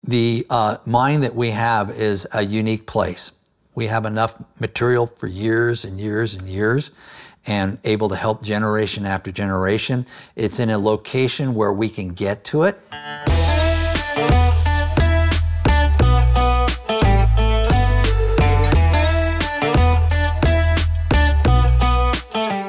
The mine that we have is a unique place. We have enough material for years and years and years and able to help generation after generation. It's in a location where we can get to it.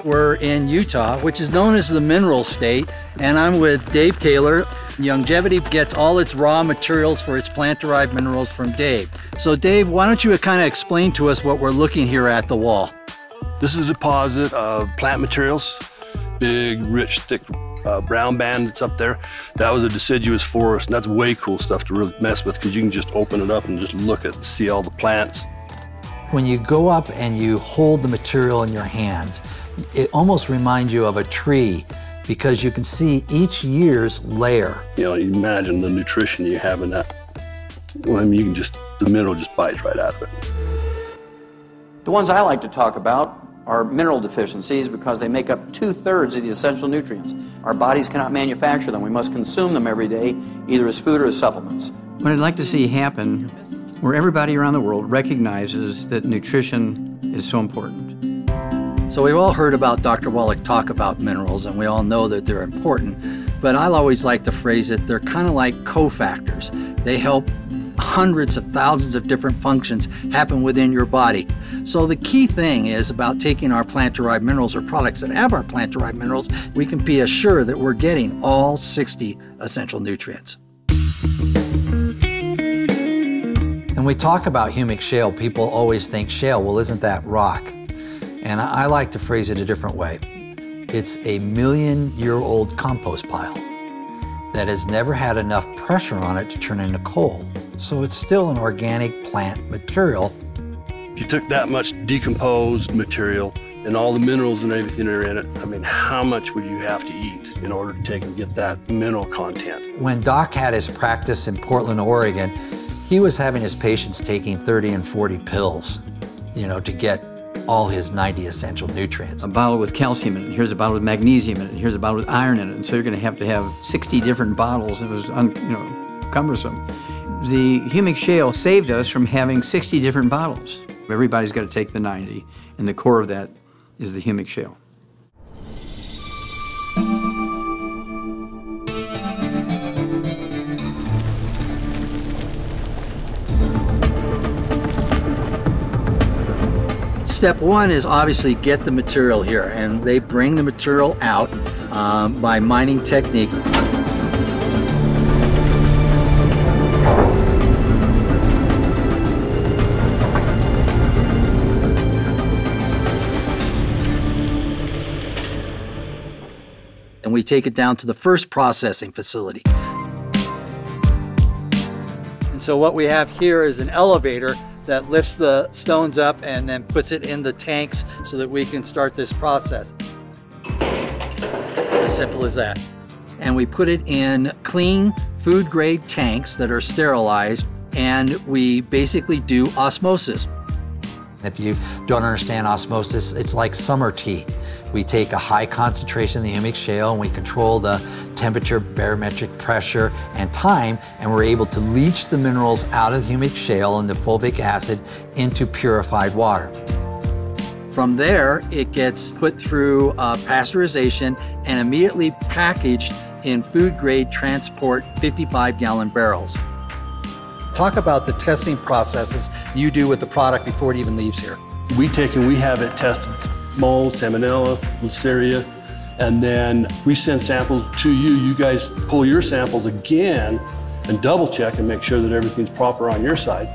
We're in Utah, which is known as the Mineral State, and I'm with Dave Taylor. Youngevity gets all its raw materials for its plant-derived minerals from Dave. So Dave, why don't you kind of explain to us what we're looking here at the wall? This is a deposit of plant materials, big, rich, thick brown band that's up there. That was a deciduous forest, and that's way cool stuff to really mess with because you can just open it up and just look at and see all the plants. When you go up and you hold the material in your hands, it almost reminds you of a tree because you can see each year's layer. You know, you imagine the nutrition you have in that. Well, I mean, you can just, the mineral just bites right out of it. The ones I like to talk about are mineral deficiencies because they make up 2/3 of the essential nutrients. Our bodies cannot manufacture them. We must consume them every day, either as food or as supplements. What I'd like to see happen, where everybody around the world recognizes that nutrition is so important. So we've all heard about Dr. Wallach talk about minerals, and we all know that they're important, but I always like to phrase it, they're kind of like cofactors. They help hundreds of thousands of different functions happen within your body. So the key thing is about taking our plant-derived minerals or products that have our plant-derived minerals, we can be assured that we're getting all 60 essential nutrients. When we talk about humic shale, people always think shale, well, isn't that rock? And I like to phrase it a different way. It's a million-year-old compost pile that has never had enough pressure on it to turn into coal. So it's still an organic plant material. If you took that much decomposed material and all the minerals and everything that are in it, I mean, how much would you have to eat in order to take and get that mineral content? When Doc had his practice in Portland, Oregon, he was having his patients taking 30 and 40 pills, you know, to get all his 90 essential nutrients. A bottle with calcium in it, here's a bottle with magnesium in it, here's a bottle with iron in it, and so you're going to have 60 different bottles. It was cumbersome. The humic shale saved us from having 60 different bottles. Everybody's got to take the 90, and the core of that is the humic shale. Step one is obviously get the material here, and they bring the material out by mining techniques. And we take it down to the first processing facility. And so what we have here is an elevator that lifts the stones up and then puts it in the tanks so that we can start this process. It's as simple as that. And we put it in clean food grade tanks that are sterilized, and we basically do osmosis. If you don't understand osmosis, it's like summer tea. We take a high concentration of the humic shale and we control the temperature, barometric pressure, and time, and we're able to leach the minerals out of the humic shale and the fulvic acid into purified water. From there, it gets put through pasteurization and immediately packaged in food-grade transport 55-gallon barrels. Talk about the testing processes you do with the product before it even leaves here. We have it tested, mold, salmonella, listeria, and then we send samples to you. You guys pull your samples again and double check and make sure that everything's proper on your side.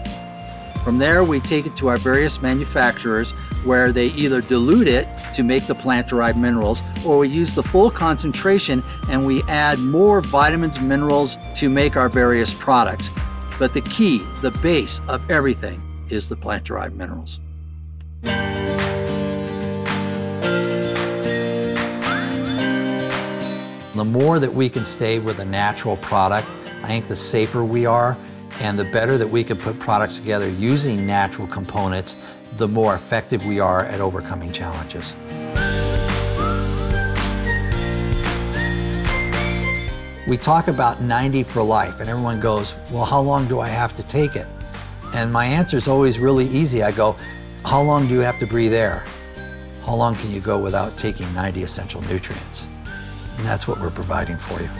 From there, we take it to our various manufacturers where they either dilute it to make the plant-derived minerals, or we use the full concentration and we add more vitamins and minerals to make our various products. But the key, the base of everything, is the plant-derived minerals. The more that we can stay with a natural product, I think the safer we are, and the better that we can put products together using natural components, the more effective we are at overcoming challenges. We talk about 90 for life, and everyone goes, well, how long do I have to take it? And my answer is always really easy. I go, how long do you have to breathe air? How long can you go without taking 90 essential nutrients? And that's what we're providing for you.